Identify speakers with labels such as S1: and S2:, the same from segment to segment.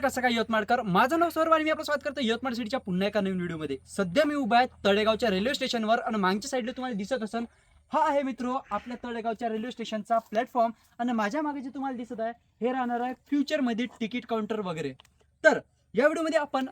S1: कसं काय यवतमाळकर. माझं नाव सौरभ आणि मी आपलं स्वागत करतो यवतमाळ सिटीच्या पुन्हा एका नवीन व्हिडिओमध्ये. सध्या मी उभा आहे तळेगावच्या रेल्वे स्टेशनवर आणि मागच्या साईडला तुम्हाला दिसत असेल हा आहे मित्रो आपल्या तळेगावच्या रेल्वे स्टेशनचा प्लॅटफॉर्म. आणि माझ्या मागे जे तुम्हाला दिसत आहे हे राहणार आहे फ्युचरमध्ये तिकीट काउंटर वगैरे. तर या व्हिडिओमध्ये आपण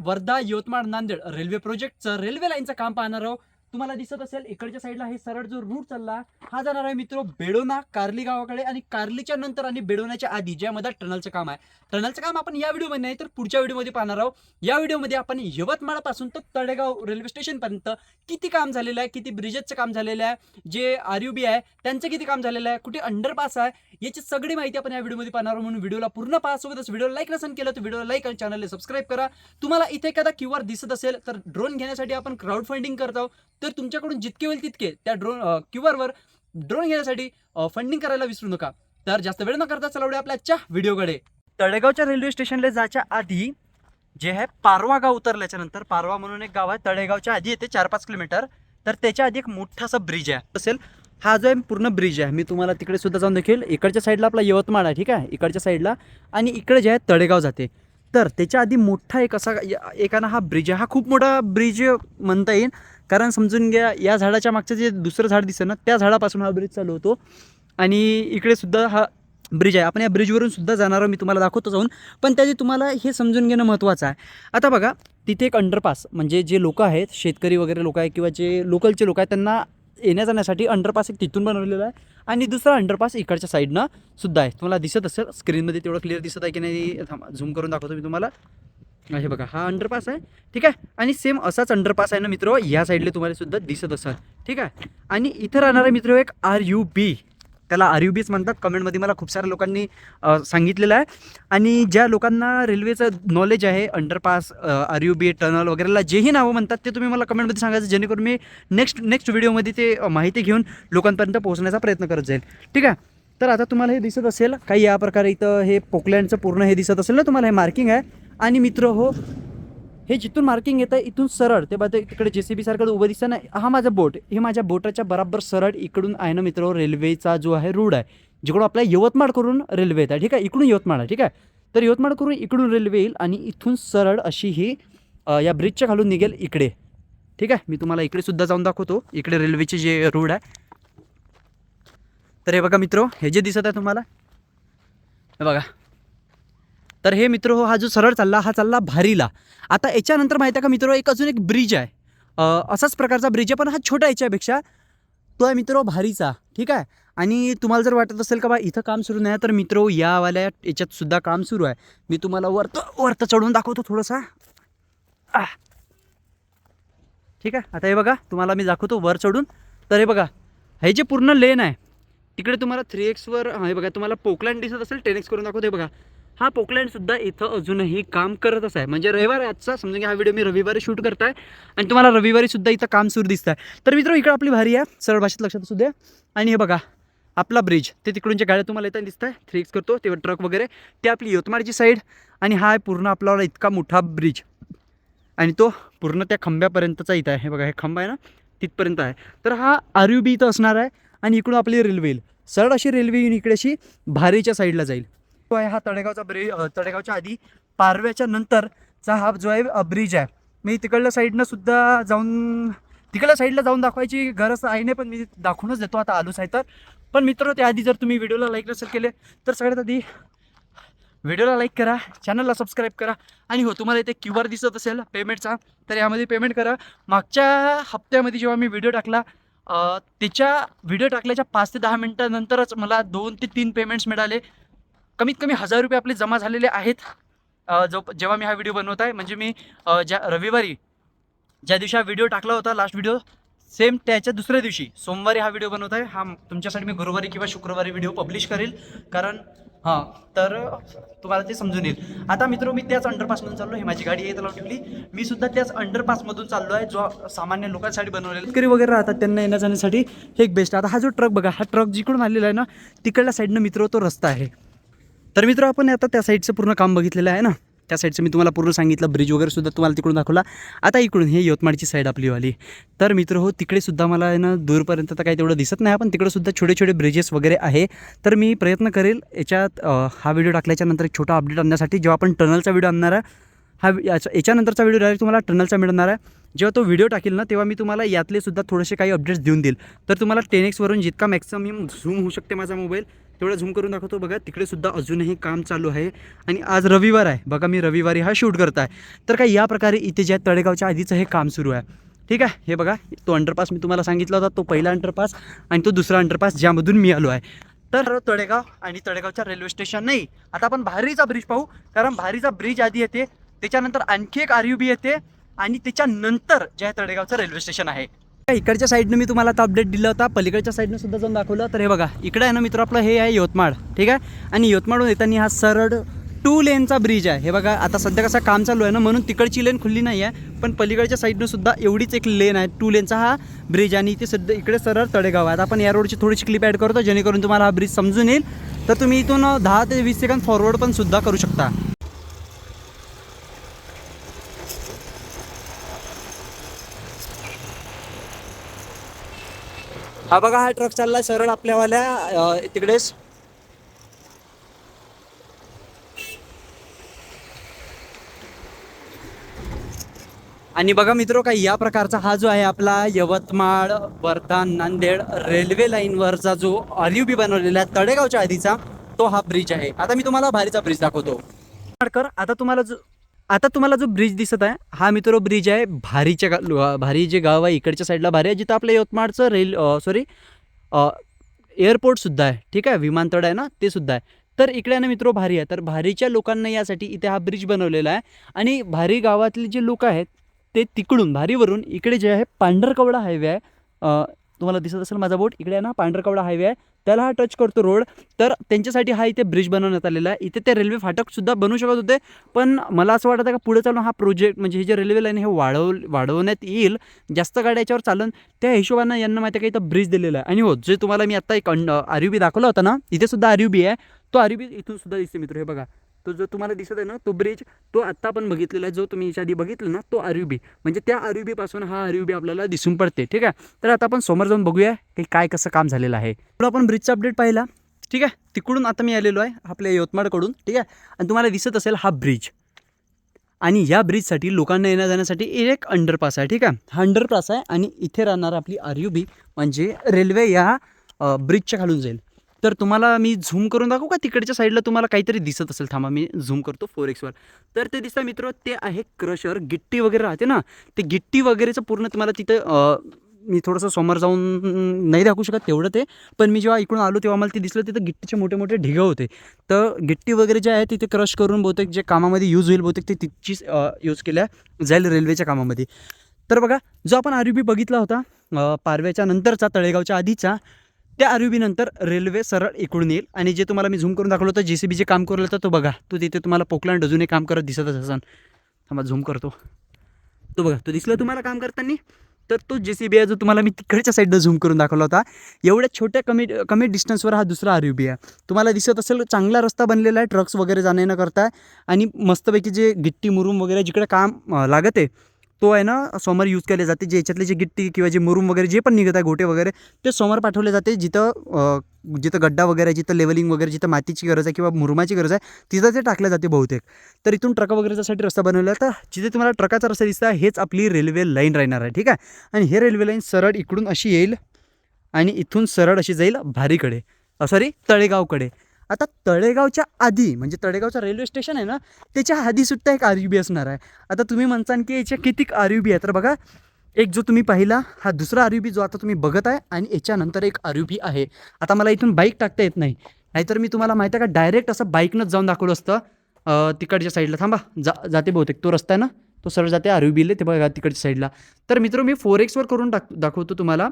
S1: वर्धा यवतमाळ नांदेड रेल्वे प्रोजेक्टचं रेल्वे लाईनचं काम पाहणार आहोत. तुम्हाला दिसत असेल इकडच्या साईडला हे सरळ जो रूट चालला हा जाणार आहे मित्रो बेडोना कार्ली गावाकडे. आणि कार्लीच्या नंतर आणि बेडोनाच्या आधी ज्यामध्ये टनलचं काम आहे, टनलचं काम आपण या व्हिडिओमध्ये नाही तर पुढच्या व्हिडिओमध्ये पाहणार आहोत. या व्हिडिओमध्ये आपण यवतमाळपासून तर तळेगाव रेल्वे स्टेशनपर्यंत किती काम झालेलं आहे, किती ब्रिजेसचं काम झालेलं आहे, जे RUB आहे त्यांचं किती काम झालेलं आहे, कुठे अंडरपास आहे, याची सगळी माहिती आपण या व्हिडिओमध्ये पाहणार आहोत. म्हणून व्हिडिओला पूर्ण पाहा. सोबतच व्हिडिओला लाईक नसेल केलं तर व्हिडिओला लाईक आणि चॅनलला सबस्क्राईब करा. तुम्हाला इथे एखादा QR दिसत असेल तर ड्रोन घेण्यासाठी आपण क्राऊड फंडिंग करतो. तर तुमच्याकडून जितके होईल तितके त्या QR वर ड्रोन घेण्यासाठी फंडिंग करायला विसरू नका. तर जास्त वेळ न करता चला आपल्या आजच्या व्हिडिओकडे. तळेगावच्या रेल्वे स्टेशनला जायच्या आधी जे आहे पारवा गाव उतरल्याच्या नंतर पारवा म्हणून एक गाव आहे तळेगावच्या आधी येते 4-5 किलोमीटर. तर त्याच्या आधी एक मोठासा ब्रिज आहे असेल. हा जो आहे पूर्ण ब्रिज आहे. मी तुम्हाला तिकडे सुद्धा जाऊन देखील इकडच्या साईडला आपला यवतमाळ आहे, ठीक आहे, इकडच्या साईडला, आणि इकडे जे आहे तळेगाव जाते. तर त्याच्या आधी मोठा एक असा एकाना हा ब्रिज आहे. हा खूप मोठा ब्रिज म्हणता येईल, कारण समजून घ्या या झाडाच्या मागचं जे दुसरं झाड दिसतं ना त्या झाडापासून हा ब्रिज चालू होतो. आणि इकडे सुद्धा हा ब्रिज आहे. आपण या ब्रिजवरून सुद्धा जाणार आहोत, मी तुम्हाला दाखवतो जाऊन. पण त्याची तुम्हाला हे समजून घेणं महत्त्वाचं आहे. आता बघा तिथे एक अंडरपास, म्हणजे जे लोक आहेत शेतकरी वगैरे लोक आहेत किंवा जे लोकलचे लोक आहेत त्यांना येण्या जाण्यासाठी अंडरपास एक तिथून बनवलेला आहे. आणि दुसरा अंडरपास इकडच्या साईडनं सुद्धा आहे. तुम्हाला दिसत असेल स्क्रीनमध्ये तेवढं क्लिअर दिसत आहे की नाही, झूम करून दाखवतो मी तुम्हाला. हे बघा हा अंडरपास आहे, ठीक आहे. आणि सेम असाच अंडरपास आहे ना मित्र या साईडला तुम्हाला सुद्धा दिसत असेल, ठीक आहे. आणि इथं राहणारा मित्र एक RUB, त्याला RUBच म्हणतात. कमेंटमध्ये मला खूप साऱ्या लोकांनी सांगितलेलं आहे. आणि ज्या लोकांना रेल्वेचं नॉलेज आहे अंडरपास, RUB, टनल वगैरेला जेही नावं म्हणतात ते तुम्ही मला कमेंटमध्ये सांगायचं, जेणेकरून मी नेक्स्ट व्हिडिओमध्ये ते माहिती घेऊन लोकांपर्यंत पोहोचण्याचा प्रयत्न करत जाईल, ठीक आहे. तर आता तुम्हाला हे दिसत असेल काही या प्रकारे इथं हे पोकलँडचं पूर्ण हे दिसत असेल ना तुम्हाला, हे मार्किंग आहे. आणि मित्र हो हे जिथून मार्किंग येतं इथून सरळ ते बघा तिकडे JCB सारखं उभं दिसतं ना, हा माझा बोट, हे माझ्या बोटाच्या बराबर सरळ इकडून आहे ना मित्र रेल्वेचा जो आहे रूळ आहे, जिकडून आपल्या यवतमाळ करून रेल्वे येत आहे, ठीक आहे. इकडून यवतमाळ आहे, ठीक आहे. तर यवतमाळ करून इकडून रेल्वे येईल आणि इथून सरळ अशी ही या ब्रिजच्या खालून निघेल इकडे, ठीक आहे. मी तुम्हाला इकडे सुद्धा जाऊन दाखवतो, इकडे रेल्वेचे जे रूळ आहे. तर हे बघा मित्र हे जे दिसत आहे तुम्हाला, हे बघा. तर हे मित्र हो हा जो सरळ चालला हा चालला भारीला. आता याच्यानंतर माहिती आहे का मित्र एक अजून एक ब्रिज आहे, असाच प्रकारचा ब्रिज आहे पण हा छोटा याच्यापेक्षा, तो आहे मित्र भारीचा, ठीक आहे. आणि तुम्हाला जर वाटत असेल का बा इथं काम सुरू नाही तर मित्र यावाल्या याच्यात सुद्धा काम सुरू आहे. मी तुम्हाला वरतं चढून दाखवतो थोडंसा, ठीक आहे. आता हे बघा तुम्हाला मी दाखवतो वर चढून. तर हे बघा हे जे पूर्ण लेन आहे तिकडे तुम्हाला 3x वर हे बघा तुम्हाला पोकलँड दिसत असेल, 10x करून दाखवतो. हे बघा हा पोकलँड सुद्धा इथं अजूनही काम करतच आहे. म्हणजे रविवार आहे आजचा, समजून घ्या हा व्हिडिओ मी रविवारी शूट करताय आणि तुम्हाला रविवारी सुद्धा इथं काम सुरू दिसत आहे. तर मित्र इकडे आपली भारी आहे, सरळ भाषेत लक्षात असू द्या. आणि हे बघा आपला ब्रिज, ते तिकडून ज्या गाड्या तुम्हाला येताना दिसत आहे 3x करतो ते ट्रक वगैरे, ते आपली यवतमाळची साईड. आणि हा आहे पूर्ण आपला इतका मोठा ब्रिज आणि तो पूर्ण त्या खंब्यापर्यंतचा इथं आहे. हे बघा हे खंबा आहे ना तिथपर्यंत आहे. तर हा RUB इथं असणार आहे आणि इकडून आपली रेल्वे येईल, सरळ अशी रेल्वे येऊन इकडे अशी भारीच्या साईडला जाईल. तो आहे हा तळेगावचा ब्रिज. तळेगावच्या आधी पारव्याच्या नंतरचा हा जो आहे ब्रिज आहे. मी तिकडल्या साईडनं सुद्धा तिकडल्या साईडला जाऊन दाखवायची गरज आहे नाही, पण मी दाखवूनच देतो आता आलोच आहे तर. पण मित्र त्याआधी जर तुम्ही व्हिडिओला लाईक नसेल केले तर सगळ्यात आधी व्हिडिओला लाईक करा, चॅनलला सबस्क्राईब करा. आणि हो तुम्हाला इथे QR दिसत असेल पेमेंटचा, तर यामध्ये पेमेंट करा. मागच्या हप्त्यामध्ये जेव्हा मी व्हिडिओ टाकला त्याच्या व्हिडिओ टाकल्याच्या 5 ते 10 मिनटानंतरच मला 2 ते 3 पेमेंट्स मिळाले. कमीत कमी 1000 रुपये आपले जमा झालेले आहेत जेव्हा मी हा व्हिडिओ बनवत आहे. म्हणजे मी रविवारी ज्या दिवशी हा व्हिडिओ टाकला होता लास्ट व्हिडिओ, सेम त्याच्या दुसऱ्या दिवशी सोमवारी हा व्हिडिओ बनवत आहे. हा तुमच्यासाठी मी गुरुवारी किंवा शुक्रवारी व्हिडिओ पब्लिश करेल, कारण हां तर तुम्हाला ते समजून येईल. आता मित्र मी त्याच अंडरपासमधून चाललो, ही माझी गाडी आहे त्याला ठेवली, मी सुद्धा त्याच अंडरपासमधून चाललो आहे जो सामान्य लोकांसाठी बनवलेला, शेतकरी वगैरे राहतात त्यांना येण्या जाण्यासाठी हे एक बेस्ट. आता हा जो ट्रक बघा, हा ट्रक जिकडून आलेला आहे ना तिकडल्या साईडनं मित्र तो रस्ता आहे. तर मित्र आपण आता त्या साईडचं पूर्ण काम बघितलेलं आहे ना. त्या साईडचं मी तुम्हाला पूर्ण सांगितलं, ब्रिज वगैरे सुद्धा तुम्हाला तिकडून दाखवला. आता इकडून हे यवतमाळची साईड आपली वाली. तर मित्र हो, तिकडे सुद्धा मला आहे ना दूरपर्यंत तर काही तेवढं दिसत नाही, पण तिकडे सुद्धा छोटे छोटे ब्रिजेस वगैरे आहे. तर मी प्रयत्न करेल याच्यात हा व्हिडिओ टाकल्याच्या नंतर एक छोटा अपडेट आणण्यासाठी. जेव्हा आपण टनलचा व्हिडिओ आणणार आहे, याच्यानंतरचा व्हिडिओ डायरेक्ट तुम्हाला टनलचा मिळणार आहे. जेव्हा तो व्हिडिओ टाकेल ना, तेव्हा मी तुम्हाला यातले सुद्धा थोडेसे काही अपडेट्स देऊन देईल. तर तुम्हाला 10x वरून जितका मॅक्सिमम झूम होऊ शकते माझा मोबाईल तेवढा झूम करून दाखवतो. बघा तिकडे सुद्धा अजूनही काम चालू आहे आणि आज रविवार आहे. बघा मी रविवारी हा शूट करत आहे. तर काय या प्रकारे इथे ज्या तळेगावच्या आधीचं हे काम सुरू आहे. ठीक आहे, हे बघा तो अंडरपास मी तुम्हाला सांगितला होता, तो पहिला अंडरपास आणि तो दुसरा अंडरपास ज्यामधून मी आलो आहे. तर तळेगाव आणि तळेगावच्या रेल्वे स्टेशन नाही, आता आपण भारीचा ब्रिज पाहू. कारण भारीचा ब्रिज आधी येते, त्याच्यानंतर आणखी एक RUB येते आणि त्याच्यानंतर जे तळेगावचं रेल्वे स्टेशन आहे. इकडच्या साईडनं मी तुम्हाला आता अपडेट दिला होता, पलीकडच्या साईडनं सुद्धा जाऊन दाखवलं. तर हे बघा इकडे आहे ना मित्र, आपलं हे आहे यवतमाळ. ठीक आहे, आणि यवतमाळहून येताना हा सरळ 2 लेनचा ब्रिज आहे. हे बघा आता सध्या कसं काम चालू आहे ना, म्हणून तिकडची लेन खुल्ली नाही आहे, पण पलीकडच्या साईडनं सुद्धा एवढीच एक लेन आहे, 2 लेनचा हा ब्रिज. आणि इथे सध्या इकडे सरळ तळेगाव आहे. आता आपण या रोडची थोडीशी क्लिप ॲड करतो जेणेकरून तुम्हाला हा ब्रिज समजून येईल. तर तुम्ही इथून 10 ते 20 सेकंद फॉरवर्ड पण सुद्धा करू शकता. हा बघा हा ट्रक चालला सरळ आपल्यावाल्या तिकडेच. आणि बघा मित्रो, काही या प्रकारचा हा जो आहे आपला यवतमाळ वर्धा नांदेड रेल्वे लाईनवरचा जो RUB बनवलेला आहे तळेगावच्या आधीचा, तो हा ब्रिज आहे. आता मी तुम्हाला भारीचा ब्रिज दाखवतो. आता तुम्हाला जो ब्रिज दिसत आहे हा मित्रो ब्रिज आहे भारी जे गाव आहे इकडच्या साईडला भारी आहे, जिथं आपलं यवतमाळचं एअरपोर्ट सुद्धा आहे. ठीक आहे, विमानतळ आहे ना ते सुद्धा आहे. तर इकडे ना मित्रो भारी आहे. तर भारीच्या लोकांना यासाठी इथे हा ब्रिज बनवलेला आहे. आणि भारी गावातले जे लोक आहेत ते तिकडून भारीवरून इकडे जे आहे पांढरकवडा हायवे आहे, तुम्हाला दिसत असेल माझा बोट इकडे आहे ना, पांढरकवडा हायवे आहे, त्याला हा टच करतो रोड. तर त्यांच्यासाठी हा इथे ब्रिज बनवण्यात आलेला आहे. इथे ते रेल्वे फाटकसुद्धा बनवू शकत होते, पण मला असं वाटतं का पुढे चालून हा प्रोजेक्ट म्हणजे हे जे रेल्वे लाईन हे वाढवण्यात येईल, जास्त गाड्या याच्यावर चालून, त्या हिशोबानं यांना माहिती आहे का इथं ब्रिज दिलेला आहे. आणि हो, जे तुम्हाला मी आता एक RUB दाखवला होता ना, इथे सुद्धा RUB आहे. तो RUB इथून सुद्धा दिसते मित्र. हे बघा तो जो तुम्हाला दिसत आहे ना तो ब्रिज, तो आत्ता आपण बघितलेला आहे, जो तुम्ही याच्या आधी बघितलं ना तो RUB, म्हणजे त्या RUB पासून हा RUB आपल्याला दिसून पडते. ठीक आहे, तर आता आपण समोर जाऊन बघूया की काय कसं काम झालेलं आहे. तर आपण ब्रिजचा अपडेट पाहिला. ठीक आहे, तिकडून आता मी आलेलो आहे आपल्या यवतमाळकडून. ठीक आहे, आणि तुम्हाला दिसत असेल हा ब्रिज, आणि या ब्रिजसाठी लोकांना येण्या जाण्यासाठी एक अंडरपास आहे. ठीक आहे, हा अंडरपास आहे आणि इथे राहणार आपली RUB म्हणजे रेल्वे या ब्रिजच्या खालून जाईल. तर तुम्हाला मी झूम करून दाखवू का, तिकडच्या साईडला तुम्हाला काहीतरी दिसत असेल, थांबा मी झूम करतो 4x वर. तर ते दिसतं मित्र, ते आहे क्रशर. गिट्टी वगैरे राहते ना, ते गिट्टी वगैरेचं पूर्ण तुम्हाला तिथं मी थोडंसं समोर जाऊन नाही दाखवू शकत तेवढं ते, पण मी जेव्हा इकडून आलो तेव्हा मला ते दिसलं, तिथं गिट्टीचे मोठे मोठे ढिगं होते. तर गिट्टी वगैरे जे आहे तिथे क्रश करून बहुतेक जे कामामध्ये यूज होईल बहुतेक ते तितकीच यूज केल्या जाईल रेल्वेच्या कामामध्ये. तर बघा जो आपण RUB बघितला होता पारव्याच्या नंतरचा तळेगावच्या आधीचा, त्या RUB नंतर रेल्वे सरळ इकडून येईल. आणि जे तुम्हाला मी झूम करून दाखवलं होतं JCB जे काम करलं होतं, तो बघा तो तिथे तुम्हाला पोकलँड अजूनही काम करत दिसतच असेल. थांबा झूम करतो, तो बघा तो दिसलं तुम्हाला काम करताना. तर तो JCB आहे जो तुम्हाला मी तिकडच्या साईडनं झूम करून दाखवला होता. एवढ्या छोट्या कमी डिस्टन्सवर हा दुसरा RUB आहे. तुम्हाला दिसत असेल चांगला रस्ता बनलेला आहे ट्रक्स वगैरे जाणं येणं करताय. आणि मस्तपैकी जे गिट्टी मुरुम वगैरे जिकडे काम लागत आहे तो आहे ना समोर यूज केले जाते. जे याच्यातले जे गिट्टी किंवा जे मुरुम वगैरे जे पण निघत आहे गोटे वगैरे ते समोर पाठवले जाते. जिथं गड्डा वगैरे, जिथं लेवलिंग वगैरे, जिथं मातीची गरज आहे किंवा मुरुमाची गरज आहे तिथं ते टाकलं जाते बहुतेक. तर इथून ट्रक वगैरेसाठी रस्ता बनवला आहे. तर जिथे तुम्हाला ट्रकाचा रस्ता दिसता हेच आपली रेल्वे लाईन राहणार आहे. ठीक आहे, आणि हे रेल्वे लाईन सरळ इकडून अशी येईल आणि इथून सरळ अशी जाईल भारीकडे, तळेगावकडे. आता तळेगावच्या आधी म्हणजे तळेगावचं रेल्वे स्टेशन आहे ना, त्याच्या आधीसुद्धा एक RUB असणार आहे. आता तुम्ही म्हणताल की याच्या किती RUB आहे, तर बघा एक जो तुम्ही पाहिला हा दुसरा RUB जो आता तुम्ही बघत आहे, आणि याच्यानंतर एक RUB आहे. आता मला इथून बाईक टाकता येत नाही, नाहीतर मी तुम्हाला माहिती आहे का डायरेक्ट असं बाईकनंच जाऊन दाखवलं असतं तिकडच्या साईडला. थांबा जाते बहुतेक तो रस्ता आहे ना, तो सरळ जाते RUBला, ते बघा तिकडच्या साईडला. तर मित्र मी 4x वर करून दाखवतो तुम्हाला.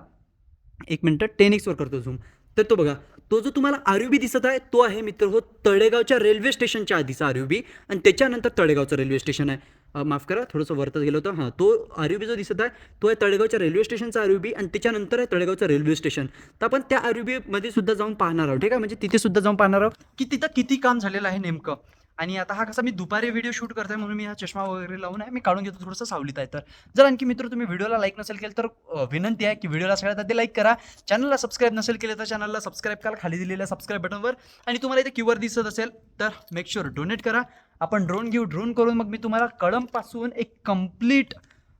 S1: 1 मिनटं 10x वर करतो झूम. तर तो बघा तो जो तुम्हाला RUB दिसत आहे तो आहे मित्र हो तळेगावच्या रेल्वे स्टेशनच्या आधीचा RUB, आणि त्याच्यानंतर तळेगावचं रेल्वे स्टेशन आहे. माफ करा थोडंसं वरतच गेलं होतं. हां, तो RUB जो दिसत आहे तो आहे तळेगावच्या रेल्वे स्टेशनचा RUB, आणि त्याच्यानंतर आहे तळेगावचं रेल्वे स्टेशन. तर आपण त्या RUB मध्ये सुद्धा जाऊन पाहणार आहोत. ठीक आहे, म्हणजे तिथे सुद्धा जाऊन पाहणार आहोत की तिथं किती काम झालेलं आहे नेमकं. आणि आता हा कसा मी दुपारी व्हिडिओ शूट करतोय म्हणून मी हा चष्मा वगैरे लावून आहे, मी काढून घेतो, थोडंसं सावलीत आहे. तर जर आणखी मित्र तुम्ही व्हिडिओला लाईक नसेल केलं तर विनंती आहे की व्हिडिओला सगळ्यात आधी लाईक करा. चॅनलला सबस्क्राईब नसेल केलं तर चॅनलला सबस्क्राईब करा खाली दिलेल्या सबस्क्राईब बटनवर. आणि तुम्हाला इथे क्यूआर दिसत असेल तर मेक शुअर डोनेट करा. आपण ड्रोन घेऊ, ड्रोन करून मग मी तुम्हाला कळंबपासून एक कंप्लीट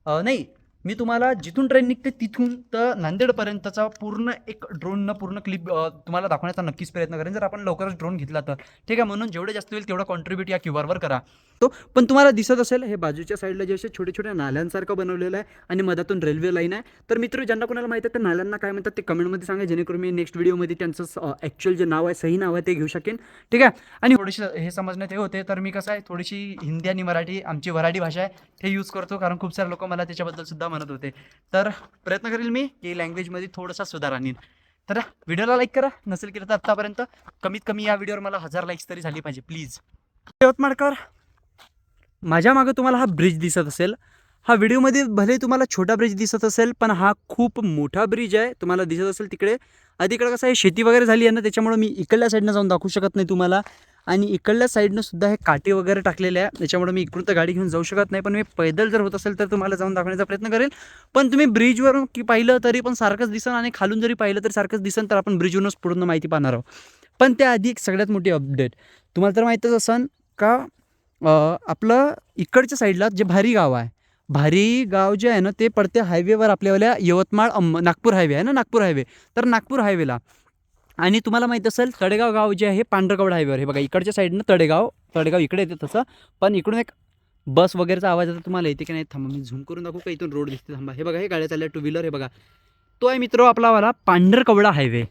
S1: नाही, मी तुम्हाला जिथून ट्रेन निघते तिथून तर नांदेडपर्यंतचा पूर्ण एक ड्रोननं पूर्ण क्लिप तुम्हाला दाखवण्याचा नक्कीच प्रयत्न करेन, जर आपण लवकरच ड्रोन घेतला तर. ठीक आहे, म्हणून जेवढे जास्त होईल तेवढा कॉन्ट्रीब्यूट या क्यूआरवर करा. तो पण तुम्हाला दिसत असेल हे बाजूच्या साईडला जे असे छोटे छोटे नाल्यांसारखं बनवलेलं आहे आणि मधातून रेल्वे लाईन आहे. तर मित्र ज्यांना कोणाला माहिती आहे त्या नाल्यांना काय म्हणतात ते कमेंटमध्ये सांगा, जेणेकरून मी नेक्स्ट व्हिडिओमध्ये त्यांचं ॲक्च्युअल जे नाव आहे, सही नाव आहे ते घेऊ शकेन. ठीक आहे, आणि थोडीशी हे समजण्यात हे होते तर मी कसं आहे थोडीशी हिंदी आणि मराठी आमची वऱ्हाडी भाषा आहे ते यूज करतो, कारण खूप सारे लोक मला त्याच्याबद्दल सुद्धा म्हणत होते. तर प्रयत्न करेल मी की लँग्वेजमध्ये थोडासा सुधार आणीन. तर व्हिडिओला लाईक करा, नसेल केलं तर आत्तापर्यंत कमीत कमी या व्हिडिओवर मला 1000 लाईक्स तरी झाली पाहिजे प्लीज. यवतमाळकर, माझ्या मागं तुम्हाला हा ब्रिज दिसत असेल. हा व्हिडिओमध्ये भले तुम्हाला छोटा ब्रिज दिसत असेल पण हा खूप मोठा ब्रिज आहे, तुम्हाला दिसत असेल तिकडे. आधी इकडं कसं आहे शेती वगैरे झाली आहे ना, त्याच्यामुळे मी इकडल्या साईडनं जाऊन दाखवू शकत नाही तुम्हाला. आणि इकडल्या साईडनं सुद्धा हे काटे वगैरे टाकलेले आहे, त्याच्यामुळे मी इकडून तर गाडी घेऊन जाऊ शकत नाही. पण मी पैदल जर होत असेल तर तुम्हाला जाऊन दाखवण्याचा प्रयत्न करेल. पण तुम्ही ब्रिजवरून की पाहिलं तरी पण सारखंच दिसन आणि खालून जरी पाहिलं तरी सारखंच दिसन, तर आपण ब्रिजवरूनच पूर्ण माहिती पाहणार आहोत. पण त्याआधी एक सगळ्यात मोठी अपडेट तुम्हाला तर माहीतच असन का, आपलं इकडच्या साईडला जे भारी गाव आहे, भारी गाव जे आहे ना ते पडते हायवेवर आपल्यावाल्या यवतमाळ नागपूर हायवे आहे ना, नागपूर हायवे. तर नागपूर हायवेला आणि तुम्हाला माहीत असेल तळेगाव गाव जे आहे पांढरकवडा हायवेवर, हे बघा इकडच्या साईडनं तळेगाव इकडे येते तसं. पण इकडून एक बस वगैरेचा आवाज येतो, तुम्हाला येते की नाही थांबा मी झूम करून दाखवू का, इथून रोड दिसते थांबा. हे बघा हे गाड्या चालल्या टू व्हीलर, हे बघा तो आहे मित्र आपलावाला पांढरकवडा हायवे.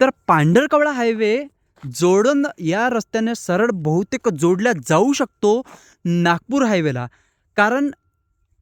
S1: तर पांढरकवडा हायवे जोडून या रस्त्याने सरळ बहुतेक जोडल्या जाऊ शकतो नागपूर हायवेला. कारण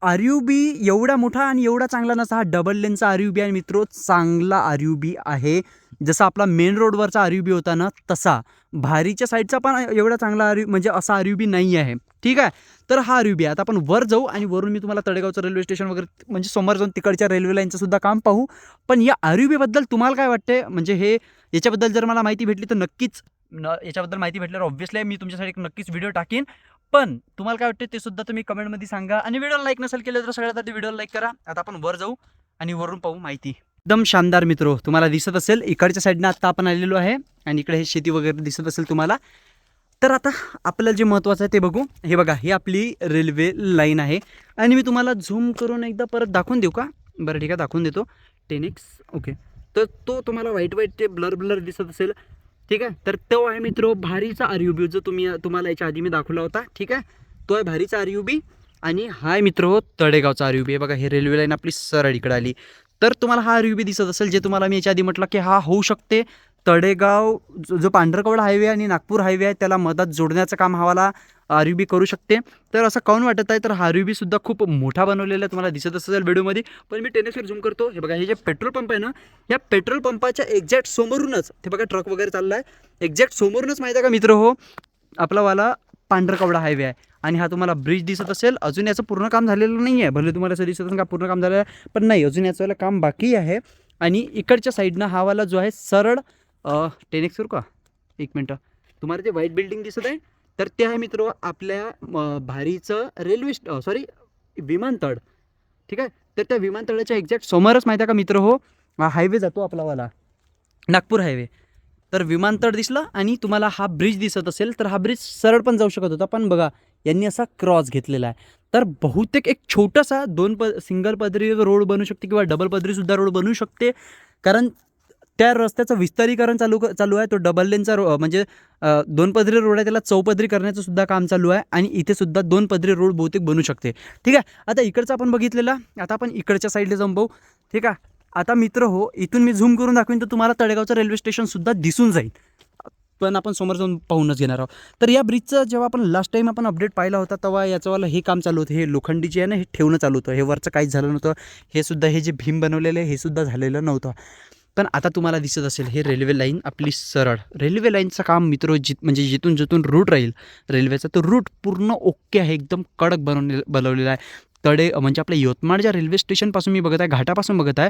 S1: आर-यू-बी एवढा मोठा आणि एवढा चांगला नसा, हा डबल लेनचा आर-यू-बी आहे मित्रो, चांगला आर-यू-बी आहे. जसा आपला मेन रोडवरचा आर-यू-बी होता ना तसा भारीच्या साईडचा पण एवढा चांगला म्हणजे असा आर-यू-बी नाही आहे. ठीक आहे, तर हा आर-यू-बी आता आपण वर जाऊ आणि वरून मी तुम्हाला तळेगावचं रेल्वे स्टेशन वगैरे म्हणजे समोर जाऊन तिकडच्या रेल्वे लाईनचं सुद्धा काम पाहू. पण या आर-यू-बीबद्दल तुम्हाला काय वाटते, म्हणजे हे याच्याबद्दल जर मला माहिती भेटली तर नक्कीच याच्याबद्दल माहिती भेटल्यावर ऑब्व्हियसली मी तुमच्यासाठी एक नक्कीच व्हिडिओ टाकीन. पण तुम्हाला काय वाटते ते सुद्धा तुम्ही कमेंटमध्ये सांगा. आणि व्हिडिओला लाईक नसेल केलं तर सगळ्यात आधी व्हिडिओला लाईक करा. आता आपण वर जाऊ आणि वरून पाहू माहिती. एकदम शानदार मित्रो, तुम्हाला दिसत असेल इकडच्या साईडनं आत्ता आपण आलेलो आहे आणि इकडे हे शेती वगैरे दिसत असेल तुम्हाला. तर आता आपल्याला जे महत्त्वाचं आहे ते बघू. हे बघा ही आपली रेल्वे लाईन आहे आणि मी तुम्हाला झूम करून एकदा परत दाखवून देऊ का? बरं ठीक आहे, दाखवून देतो. 10x okay. तर तो तुम्हाला व्हाईट ते ब्लर दिसत असेल. ठीक आहे, तर तो आहे मित्रो भारीचा आर-यू-बी जो तुम्हाला याच्या आधी मी दाखवला होता. ठीक आहे, तो आहे भारीचा आर-यू-बी. आणि हा आहे मित्रो तळेगावचा आर-यू-बी. बघा हे रेल्वे लाईन आपली सरळ इकडे आली. तर तुम्हाला हा आर-यू-बी दिसत असेल, जे तुम्हाला मी याच्या आधी म्हटलं की हा होऊ शकते तळेगाव जो पांढरकवडा हायवे आणि नागपूर हायवे आहे त्याला मदत जोडण्याचं काम हवाला आर-यू-बी करू शकते. तर असं काऊन वाटत आहे, तर हा आर-यू-बी सुद्धा खूप मोठा बनवलेला आहे, तुम्हाला दिसत असेल व्हिडिओमध्ये. पण मी 10x झूम करतो. हे बघा हे जे पेट्रोल पंप आहे ना, या पेट्रोल पंपाच्या एक्झॅक्ट समोरूनच हे बघा ट्रक वगैरे चालला आहे. एक्झॅक्ट समोरूनच माहिती आहे का मित्र हो आपलावाला पांढरकवडा हायवे आहे. आणि हा तुम्हाला ब्रिज दिसत असेल, अजून याचं पूर्ण काम झालेलं नाही आहे. भले तुम्हाला असं दिसत असेल का पूर्ण काम झालेलं आहे, पण नाही, अजून याचं काम बाकी आहे. आणि इकडच्या साईडनं हा वाला जो आहे सरळ 10x करू का, एक मिनटं, तुम्हाला जे व्हाईट बिल्डिंग दिसत आहे तर ते आहे मित्र आपल्या भारीचं विमानतळ. ठीक आहे, तर त्या विमानतळाच्या एक्झॅक्ट समोरच माहिती आहे का मित्र हो हायवे जातो आपलावाला नागपूर हायवे. तर विमानतळ दिसलं आणि तुम्हाला हा ब्रिज दिसत असेल, तर हा ब्रिज सरळ पण जाऊ शकत होता, पण बघा यांनी असा क्रॉस घेतलेला आहे. तर बहुतेक एक छोटासा सिंगल पदरी रोड बनू शकते किंवा डबल पदरीसुद्धा रोड बनू शकते. कारण त्या रस्त्याचं विस्तारीकरण चालू आहे. तो डबल लेनचा म्हणजे 2 पदरी रोड आहे, त्याला चौपदरी करण्याचं सुद्धा काम चालू आहे. आणि इथे सुद्धा 2 पदरी रोड बहुतेक बनू शकते. ठीक आहे, आता इकडचं आपण बघितलेला, आता आपण इकडच्या साईडला जाऊन पाहू. ठीक आहे, आता मित्र हो इथून मी झूम करून दाखवीन तर तुम्हाला तळेगावचं रेल्वे स्टेशनसुद्धा दिसून जाईल. पण आपण समोर जाऊन पाहूनच घेणार आहोत. तर या ब्रिजचं जेव्हा आपण लास्ट टाईम आपण अपडेट पाहिला होता तेव्हा याचंवालं हे काम चालू होतं, हे लोखंडी जे आहे ना हे ठेवणं चालू होतं, हे वरचं काहीच झालं नव्हतं. हे सुद्धा हे जे भीम बनवलेलं आहे हे सुद्धा झालेलं नव्हतं. पण आता तुम्हाला दिसत असेल हे रेल्वे लाईन आपली सरळ रेल्वे लाईनचं काम मित्र म्हणजे जिथून रूट राहील रेल्वेचा, तो रूट पूर्ण ओके आहे, एकदम कडक बनवलेला आहे. म्हणजे आपल्या यवतमाळ ज्या रेल्वे स्टेशनपासून मी बघत आहे, घाटापासून बघत आहे,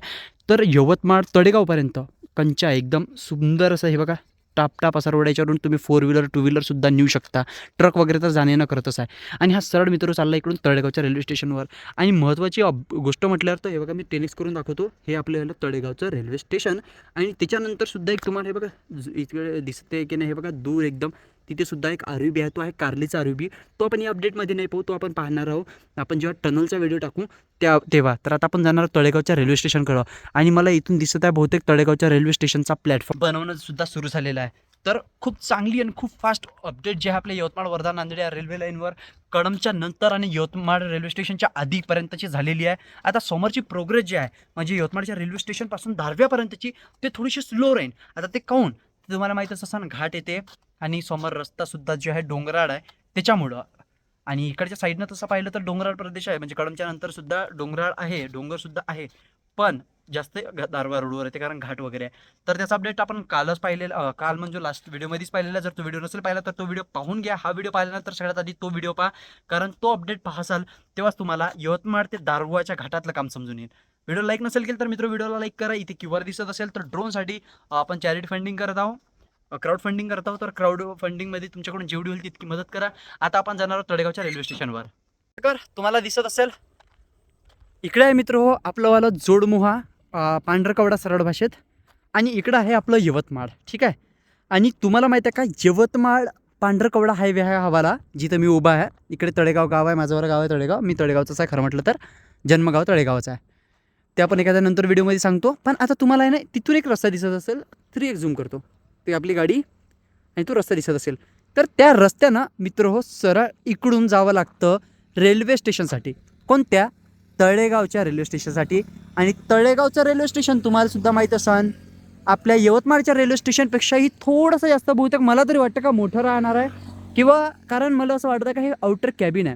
S1: तर यवतमाळ तळेगावपर्यंत कंचा एकदम सुंदर असं हे बघा टापटाप असा रोड याच्यावरून तुम्ही 4 व्हीलर 2 व्हीलरसुद्धा नेऊ शकता. ट्रक वगैरे तर जाणे न करतच आहे. आणि हा सरळ मित्र चालला इकडून तळेगावच्या रेल्वे स्टेशनवर. आणि महत्त्वाची गोष्ट म्हटल्यावर तर हे बघा मी टेनिक्स करून दाखवतो. हे आपलं झालं तळेगावचं रेल्वे स्टेशन. आणि त्याच्यानंतरसुद्धा एक तुम्हाला हे बघा इकडे दिसते की नाही, हे बघा दूर एकदम तिथे सुद्धा एक आरबी आहे. तो आहे कारलीचा आरबी. तो आपण या अपडेटमध्ये नाही पाहू, तो आपण पाहणार आहोत आपण जेव्हा टनलचा व्हिडिओ टाकू तेव्हा. तर आता आपण जाणार तळेगावच्या रेल्वे स्टेशनकडं. आणि मला इथून दिसत आहे बहुतेक तळेगावच्या रेल्वे स्टेशनचा प्लॅटफॉर्म बनवणं सुद्धा सुरू झालेला आहे. तर खूप चांगली आणि खूप फास्ट अपडेट जे आहे आपल्या यवतमाळ वर्धा नांदेड या रेल्वे लाईनवर कळंबच्या नंतर आणि यवतमाळ रेल्वे स्टेशनच्या आधीपर्यंतची झालेली आहे. आता समोरची प्रोग्रेस जी आहे म्हणजे यवतमाळच्या रेल्वे स्टेशनपासून दारव्यापर्यंतची ते थोडीशी स्लो राहील. आता ते काहून तुम्हाला माहीतच असं घाट येते आणि समोर रस्तासुद्धा जो आहे डोंगराळ आहे त्याच्यामुळं. आणि इकडच्या साईडनं तसं पाहिलं तर डोंगराळ प्रदेश आहे, म्हणजे कळंबच्या नंतरसुद्धा डोंगराळ आहे, डोंगरसुद्धा आहे, पण जास्त दारवा रोडवर येते कारण घाट वगैरे आहे. तर त्याचा अपडेट आपण कालच पाहिलेला, काल म्हणजे लास्ट व्हिडिओमध्येच पाहिलेला. जर तो व्हिडिओ नसेल पाहिला तर तो व्हिडिओ पाहून घ्या. हा व्हिडिओ पाहिल्यानंतर सगळ्यात आधी तो व्हिडिओ पहा, कारण तो अपडेट पाहाल तेव्हाच तुम्हाला यवतमाळ ते दारव्हाच्या घाटातलं काम समजून येईल. व्हिडिओ लाईक नसेल केलं तर मित्र व्हिडिओला लाईक करा. इथे QR दिसत असेल तर ड्रोनसाठी आपण चॅरिटी फंडिंग करत आहोत, क्राऊड फंडिंग करत आहोत. तर क्राऊड फंडिंगमध्ये तुमच्याकडून जेवढी होईल तितकी मदत करा. आता आपण जाणार आहोत तळेगावच्या रेल्वे स्टेशनवर. तुम्हाला दिसत असेल इकडे आहे मित्र हो आपलंवालं जोडमुहा, पांढरकवडा सरळ भाषेत. आणि इकडं आहे आपलं यवतमाळ, ठीक आहे. आणि तुम्हाला माहीत आहे का यवतमाळ पांढरकवडा हायवे आहे हवाला, जिथं मी उभा आहे. इकडे तळेगाव गाव आहे, माझं गाव आहे तळेगाव. मी तळेगावचंच आहे खरं म्हटलं तर, जन्मगाव तळेगावचं आहे. ते आपण एखाद्या नंतर व्हिडिओमध्ये सांगतो. पण आता तुम्हाला आहे ना तिथून एक रस्ता दिसत असेल, 3x झूम करतो, ते आपली गाडी आणि तो रस्ता दिसत असेल तर त्या रस्त्यानं मित्र हो सरळ इकडून जावं लागतं रेल्वे स्टेशनसाठी. कोणत्या? तळेगावच्या रेल्वे स्टेशनसाठी. आणि तळेगावचं रेल्वे स्टेशन तुम्हाला सुद्धा माहीत असाल आपल्या यवतमाळच्या रेल्वे स्टेशनपेक्षाही थोडंसं जास्त बहुतेक मला तरी वाटतं का मोठं राहणार आहे, किंवा कारण मला असं वाटतं का हे आउटर कॅबिन आहे.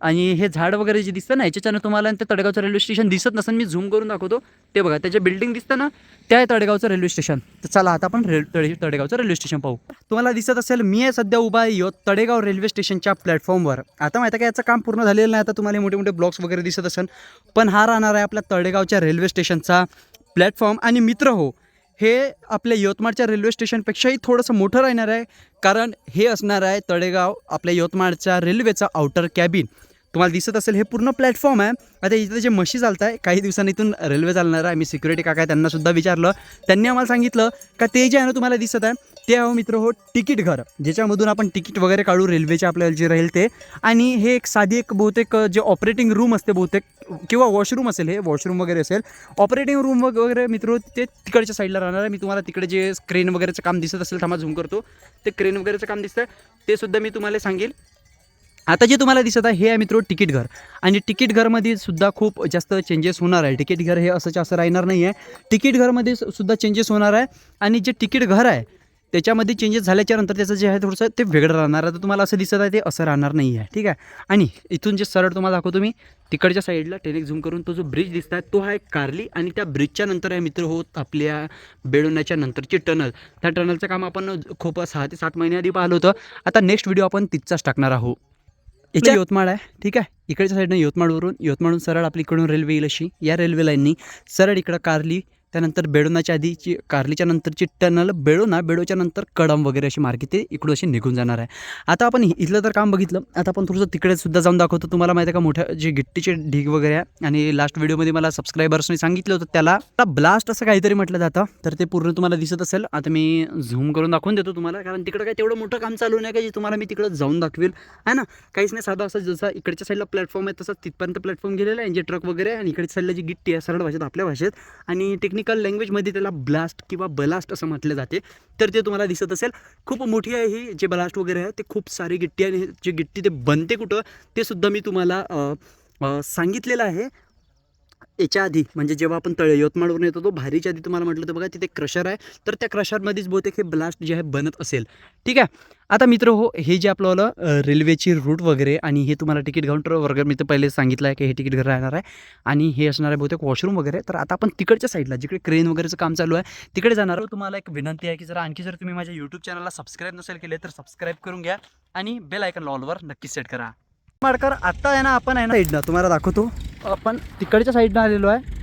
S1: आणि हे झाड वगैरे जे दिसतं ना याच्यानं तुम्हाला ते तळेगावचं रेल्वे स्टेशन दिसत नसेल. मी झूम करून दाखवतो, ते बघा त्याच्या बिल्डिंग दिसतं ना, त्या आहे तळेगावचं रेल्वे स्टेशन. तर चला आता आपण तळेगावचं रेल्वे स्टेशन पाहू. तुम्हाला दिसत असेल मी आहे सध्या उभा आहे तळेगाव रेल्वे स्टेशनच्या प्लॅटफॉर्मवर. आता माहिती आहे का याचं काम पूर्ण झालेलं नाही, आता तुम्हाला मोठे मोठे ब्लॉक्स वगैरे दिसत असेल, पण हा राहणार आहे आपल्या तळेगावच्या रेल्वे स्टेशनचा प्लॅटफॉर्म. आणि मित्र हो हे आपल्या यवतमाळच्या रेल्वे स्टेशनपेक्षाही थोडंसं मोठं राहणार आहे, कारण हे असणार आहे तळेगाव आपल्या यवतमाळच्या रेल्वेचा आउटर कॅबिन. तुम्हाला दिसत असेल हे पूर्ण प्लॅटफॉर्म आहे. आता इथं जे मशी चालत आहे, काही दिवसांनी इथून रेल्वे चालणार आहे. मी सिक्युरिटी काका आहे त्यांनासुद्धा विचारलं, त्यांनी आम्हाला सांगितलं का ते जे आहे ना तुम्हाला दिसत आहे ते आहे मित्र हो तिकीट घर, ज्याच्यामधून आपण तिकीट वगैरे काढू रेल्वेचे आपल्याला जे राहील ते. आणि हे एक साधी एक बहुतेक जे ऑपरेटिंग रूम असते बहुतेक, किंवा वॉशरूम असेल, हे वॉशरूम वगैरे असेल. ऑपरेटिंग रूम वगैरे मित्र ते तिकडच्या साईडला राहणार आहे. मी तुम्हाला तिकडे जे क्रेन वगैरेचं काम दिसत असेल, थांबा झूम करतो, ते क्रेन वगैरेचं काम दिसतं ते सुद्धा मी तुम्हाला सांगेल. आता जे तुम्हाला दिसत आहे हे आहे मित्र तिकीट घर. आणि तिकीट घरमध्ये सुद्धा खूप जास्त चेंजेस होणार आहे. तिकीट घर हे असंच असं राहणार नाही आहे, तिकीट घरमध्ये सुद्धा चेंजेस होणार आहे. आणि जे तिकीट घर आहे त्याच्यामध्ये चेंजेस झाल्याच्या नंतर त्याचं जे आहे थोडंसं ते वेगळं राहणार आहे. तर तुम्हाला असं दिसत आहे ते असं राहणार नाही आहे, ठीक आहे. आणि इथून जे सरळ तुम्हाला दाखवतो मी तिकडच्या साईडला टेनिक झूम करून तो जो ब्रिज दिसत आहे तो आहे कारली. आणि त्या ब्रिजच्या नंतर आहे मित्र होत आपल्या बेळवण्याच्या नंतरची टनल. त्या टनलचं काम आपण खूप 6 ते 7 महिने आधी पाहिलं होतं. आता नेक्स्ट व्हिडिओ आपण तिथचाच टाकणार आहोत. याच्या यवतमाळ आहे, ठीक आहे. इकडच्या साईडनं यवतमाळवरून सरळ आपली इकडून रेल्वे येईल अशी या रेल्वे लाईननी सरळ इकडं कारली, त्यानंतर बेळवणाच्या आधीची कारलीच्या नंतरची टनल बेळोच्या नंतर कळंब वगैरे अशी मार्गे ते इकडून अशी निघून जाणार आहे. आता आपण इथलं तर काम बघितलं, आता आपण थोडंसं तिकडे सुद्धा जाऊन दाखवतो. तुम्हाला माहिती आहे का मोठ्या जे गिट्टीचे ढीग वगैरे आहे. आणि लास्ट व्हिडिओमध्ये मला सबस्क्रायबर्सनी सांगितलं होतं त्याला ब्लास्ट असं काहीतरी म्हटलं जातं, तर ते पूर्ण तुम्हाला दिसत असेल. आता मी झूम करून दाखवून देतो तुम्हाला, कारण तिकडं काय तेवढं मोठं काम चालू नाही का जे तुम्हाला मी तिकडं जाऊन दाखवेल, आहे ना. काहीच नाही, साधा असं जसं इकडच्या साईडला प्लॅटफॉर्म आहे तसंच तिथपर्यंत प्लॅटफॉर्म गेलेला आहे, जे ट्रक वगैरे आहे. आणि इकडच्या साईडला जी गिट्टी आहे सरळ भाषेत आपल्या भाषेत आणि टेक्निकल लँग्वेजमध्ये त्याला ब्लास्ट किंवा बलास्ट असं म्हटलं जाते. तर ते तुम्हाला दिसत असेल खूप मोठी आहे ही जे बलास्ट वगैरे आहे ते खूप सारी गिट्टी. आणि जे गिट्टी ते बनते कुठं ते सुद्धा मी तुम्हाला सांगितलेलं आहे याच्या आधी. म्हणजे जेव्हा आपण यवतमाळवरून येतो तो भारीच्या आधी तुम्हाला म्हटलं तर बघा तिथे क्रशर आहे, तर त्या क्रशरमध्येच बहुतेक हे ब्लास्ट जे आहे बनत असेल, ठीक आहे. आता मित्र हो हे जे आपल्याला रेल्वेची रूट वगैरे आणि हे तुम्हाला तिकीट काउंटर वगैरे मी तर पहिले सांगितलं आहे की हे तिकीट घर राहणार आहे आणि हे असणार आहे बहुतेक वॉशरूम वगैरे. तर आता आपण तिकडच्या साईडला जिकडे क्रेन वगैरेचं काम चालू आहे तिकडे जाणार. तुम्हाला एक विनंती आहे की जर तुम्ही माझ्या यूट्यूब चॅनलला सबस्क्राईब नसेल केले तर सबस्क्राईब करून घ्या आणि बेल आयकॉन ऑलवर नक्की सेट करा. माडकर आत्ता आहे ना आपण आहे ना साईडनं तुम्हाला दाखवतो, आपण तिकडच्या साईडनं आलेलो आहे.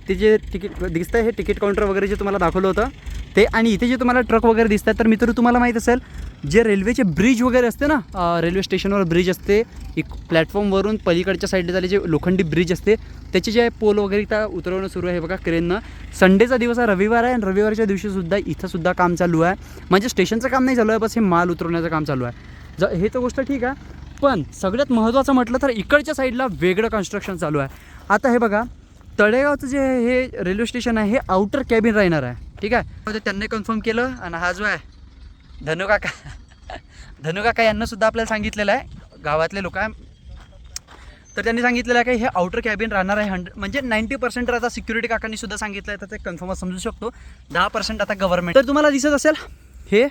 S1: ते जे तिकीट दिसतं हे तिकीट काउंटर वगैरे जे तुम्हाला दाखवलं होतं ते. आणि इथे जे तुम्हाला ट्रक वगैरे दिसतात तर मित्र तुम्हाला माहीत असेल जे रेल्वेचे ब्रिज वगैरे असते ना, रेल्वे स्टेशनवर ब्रिज असते, एक प्लॅटफॉर्मवरून पलीकडच्या साईडला झाले जे लोखंडी ब्रिज असते त्याचे जे पोल वगैरे इथं उतरवणं सुरू आहे बघा क्रेननं. संडेचा दिवस आहे, रविवार आहे, आणि रविवारच्या दिवशीसुद्धा इथंसुद्धा काम चालू आहे. म्हणजे स्टेशनचं काम नाही चालू आहे, बस हे माल उतरवण्याचं काम चालू आहे. हे तर गोष्ट ठीक आहे, पण सगळ्यात महत्त्वाचं म्हटलं तर इकडच्या साईडला वेगळं कन्स्ट्रक्शन चालू आहे. आता हे बघा तळेगावचं जे हे रेल्वे स्टेशन आहे हे आउटर कॅबिन राहणार आहे, ठीक आहे. त्यांनी कन्फर्म केलं. आणि हा जो आहे धनु काका यांनासुद्धा आपल्याला सांगितलेलं आहे, गावातले लोक आहे, तर त्यांनी सांगितलेलं आहे की हे आउटर कॅबिन राहणार आहे. म्हणजे 90% आता सिक्युरिटी काकांनी सुद्धा सांगितलं आहे, तर ते कन्फर्मच समजू शकतो. 10% आता गव्हर्नमेंट. तर तुम्हाला दिसत असेल हे,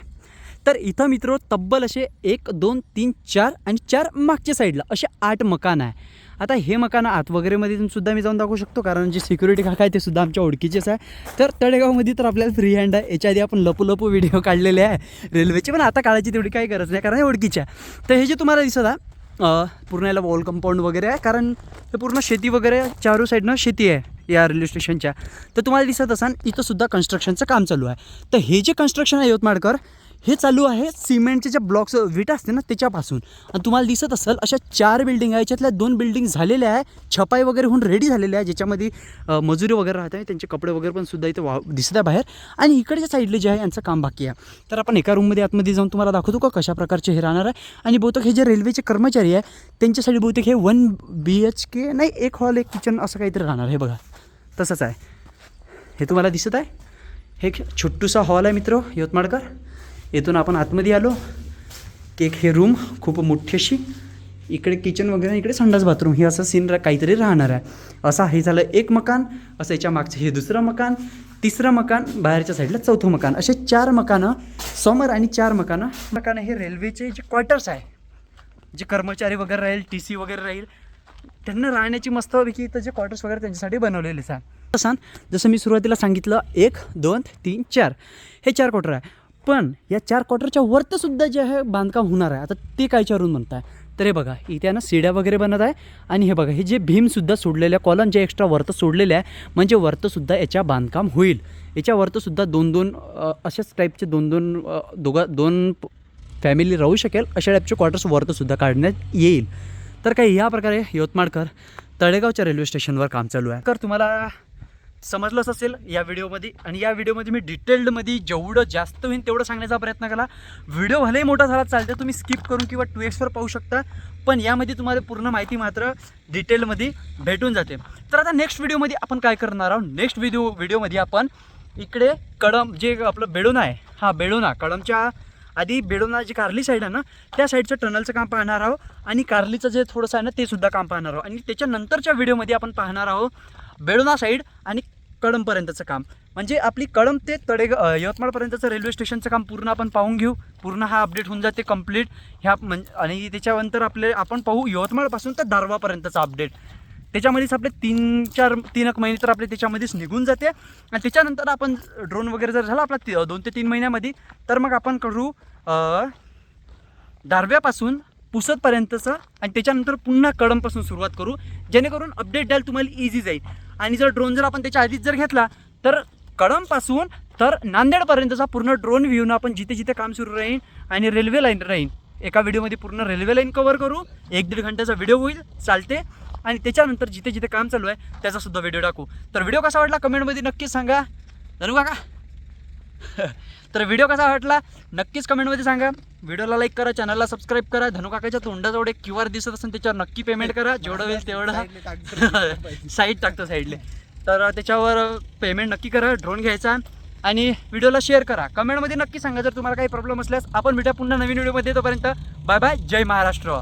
S1: तर इथं मित्र तब्बल असे 1 2 3 4 आणि 4 मागच्या साईडला असे 8 मकान आहे. आता हे मकान आत वगैरेमध्ये सुद्धा मी जाऊन दाखवू शकतो, कारण जे सिक्युरिटी काका आहे ते सुद्धा आमच्या ओळखीचेच आहे. तर तळेगावमध्ये तर आपल्याला फ्री हँड आहे. याच्या आधी आपण लपू व्हिडिओ काढलेले आहे रेल्वेचे, पण आता काळाची तेवढी काही गरज नाही कारण हे ओळखीचे आहे. तर हे जे तुम्हाला दिसत आहे पूर्ण याला वॉल कंपाऊंड वगैरे आहे, कारण हे पूर्ण शेती वगैरे चारू साईडनं शेती आहे या रेल्वे स्टेशनच्या. तर तुम्हाला दिसत असाल इथंसुद्धा कन्स्ट्रक्शनचं काम चालू आहे. तर हे जे कन्स्ट्रक्शन आहे यवतमाळकर हे चालू आहे सिमेंटचे जे ब्लॉक्स विटा असते ना त्याच्यापासून. आणि तुम्हाला दिसत असेल अशा 4 बिल्डिंग आहे, याच्यातल्या 2 बिल्डिंग झालेल्या आहे, छपाई वगैरे होऊन रेडी झालेल्या आहे, ज्याच्यामध्ये मजुरी वगैरे राहत आहे, त्यांचे कपडे वगैरे पण सुद्धा इथं दिसत आहे बाहेर. आणि इकडच्या साईडले जे आहे यांचं काम बाकी आहे. तर आपण एका रूममध्ये आतमध्ये जाऊन तुम्हाला दाखवतो का कशा प्रकारचे हे राहणार आहे. आणि बहुतेक हे जे रेल्वेचे कर्मचारी आहे त्यांच्यासाठी बहुतेक हे 1 BHK नाही, 1 हॉल 1 किचन असं काहीतरी राहणार. हे बघा तसंच आहे, हे तुम्हाला दिसत आहे. हे एक छोटूसा हॉल आहे मित्र यवतमाळकर. इथून आपण आतमध्ये आलो की एक हे रूम खूप मोठी अशी, इकडे किचन वगैरे, इकडे संडास बाथरूम, हे असं सीन काहीतरी राहणार आहे. असं हे झालं एक मकान, असं याच्या मागचं हे दुसरं मकान, तिसरं मकान, बाहेरच्या साईडला चौथं मकान, असे 4 मकानं समोर आणि 4 मकानं हे रेल्वेचे जे क्वार्टर्स आहे, जे कर्मचारी वगैरे राहील, TC वगैरे राहील, त्यांना राहण्याची मस्तपैकी इथं जे क्वार्टर्स वगैरे त्यांच्यासाठी बनवलेलेच आहे. तसं जसं मी सुरुवातीला सांगितलं 1 2 3 4 हे 4 क्वार्टर आहे. पण या 4 क्वार्टरच्या वरतंसुद्धा जे आहे बांधकाम होणार आहे. आता ते कायच्यावरून म्हणताय तर हे बघा इथे ना सीड्या वगैरे बनत आहे. आणि हे बघा हे जे भीमसुद्धा सोडलेल्या कॉलम जे एक्स्ट्रा वरतं सोडलेले आहे, म्हणजे वरतंसुद्धा याच्या बांधकाम होईल. याच्या वरतंसुद्धा 2 अशाच टाईपचे 2 फॅमिली राहू शकेल अशा टाईपचे क्वार्टर्स वरतंसुद्धा काढण्यात येईल. तर काही या प्रकारे यवतमाळकर तळेगावच्या रेल्वे स्टेशनवर काम चालू आहे. तर तुम्हाला समजलंच असेल या व्हिडिओमध्ये. आणि या व्हिडिओमध्ये मी डिटेल्डमध्ये जेवढं जास्त होईल तेवढं सांगण्याचा प्रयत्न केला. व्हिडिओ भलेही मोठा झाला चालते, तुम्ही स्किप करून किंवा 2x पाहू शकता, पण यामध्ये तुम्हाला पूर्ण माहिती मात्र डिटेलमध्ये भेटून जाते. तर आता नेक्स्ट व्हिडिओमध्ये आपण काय करणार आहोत, नेक्स्ट व्हिडिओमध्ये आपण इकडे कळंब जे आपलं बेडोना आहे, हा बेडोना कळंबच्या आधी बेडोना जी कार्ली साईड आहे ना त्या साईडचं टनलचं काम पाहणार आहोत. आणि कार्लीचं जे थोडंसं आहे ना ते सुद्धा काम पाहणार आहोत. आणि त्याच्यानंतरच्या व्हिडिओमध्ये आपण पाहणार आहोत बेडोना साईड आणि कळंबपर्यंतचं काम. म्हणजे आपली कळंब ते यवतमाळपर्यंतचं रेल्वे स्टेशनचं काम पूर्ण आपण पाहून घेऊ. पूर्ण हा अपडेट होऊन जाते कंप्लीट ह्या आणि त्याच्यानंतर आपण पाहू यवतमाळपासून तर दारव्हापर्यंतचं अपडेट. त्याच्यामध्येच आपले 3 एक महिने तर आपले त्याच्यामध्येच निघून जाते. आणि त्याच्यानंतर आपण ड्रोन वगैरे जर झाला आपला 2 ते 3 महिन्यामध्ये, तर मग आपण करू दारव्यापासून पुसदपर्यंतचं. आणि त्याच्यानंतर पुन्हा कळंबपासून सुरुवात करू, जेणेकरून अपडेट द्यायला तुम्हाला इझी जाईल. आणि जर ड्रोन जर आपण त्याच्या आधीच जर घेतला तर कळंबपासून तर नांदेडपर्यंतचा पूर्ण ड्रोन व्ह्यूनं आपण जिथे जिथे काम सुरू राहील आणि रेल्वे लाईन राहील एका व्हिडिओमध्ये पूर्ण रेल्वे लाईन कव्हर करू. 1-1.5 घंट्याचा व्हिडिओ होईल, चालते. आणि त्याच्यानंतर जिथे जिथे काम चालू आहे त्याचासुद्धा व्हिडिओ टाकू. तर व्हिडिओ कसा वाटला कमेंटमध्ये नक्कीच सांगा धनु काका. तर व्हिडिओ कसा वाटला नक्कीच कमेंटमध्ये सांगा. व्हिडिओला लाईक करा, चॅनलला सबस्क्राईब करा. धनु काकाच्या तोंडाजवळ एक QR दिसत असेल त्याच्यावर नक्की पेमेंट करा, जेवढं होईल तेवढं. साईड टाकतो साईडले, तर त्याच्यावर पेमेंट नक्की करा. ड्रोन घ्यायचा आणि व्हिडिओला शेअर करा. कमेंटमध्ये नक्की सांगा जर तुम्हाला काही प्रॉब्लेम असल्यास. आपण भेटूया पुन्हा नवीन व्हिडिओमध्ये. तोपर्यंत बाय बाय, जय महाराष्ट्र.